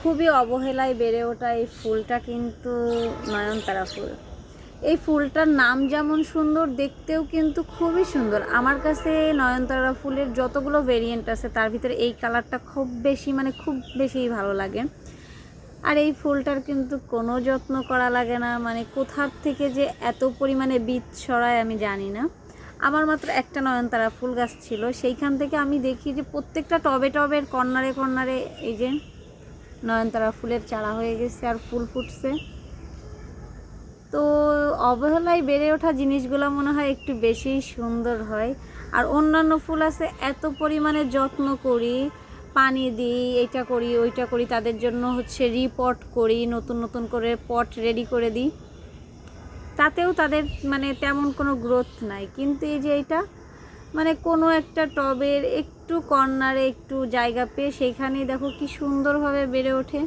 খুবই অবহেলায় বেড়ে ওঠা এই ফুলটা কিন্তু নয়নতারা ফুল। এই ফুলটার নাম যেমন সুন্দর, দেখতেও কিন্তু খুবই সুন্দর। আমার কাছে নয়নতারা ফুলের যতগুলো ভেরিয়েন্ট আছে তার ভিতরে এই কালারটা খুব বেশি ভালো লাগে। আর এই ফুলটার কিন্তু কোনো যত্ন করা লাগে না, মানে কোথার থেকে যে এত পরিমাণে বীজ ছড়ায় আমি জানি না। আমার মাত্র একটা নয়নতারা ফুল গাছ ছিল, সেইখান থেকে আমি দেখি যে প্রত্যেকটা টবের কর্নারে কর্নারে এই যে নয়নতারা ফুলের চারা হয়ে গেছে আর ফুল ফুটছে। তো অবহেলায় বেড়ে ওঠা জিনিসগুলো মনে হয় একটু বেশিই সুন্দর হয়। আর অন্যান্য ফুল আছে এত পরিমাণে যত্ন করি, পানি দিই, এইটা করি ওইটা করি, তাদের জন্য রিপট করি, নতুন নতুন করে পট রেডি করে দিই, তাতেও তাদের তেমন কোনো গ্রোথ নাই। কিন্তু এই যে এটা কোনো একটা টবের একটু কর্নারে একটু জায়গা পেয়ে সেইখানেই দেখো কি সুন্দরভাবে বেড়ে ওঠে।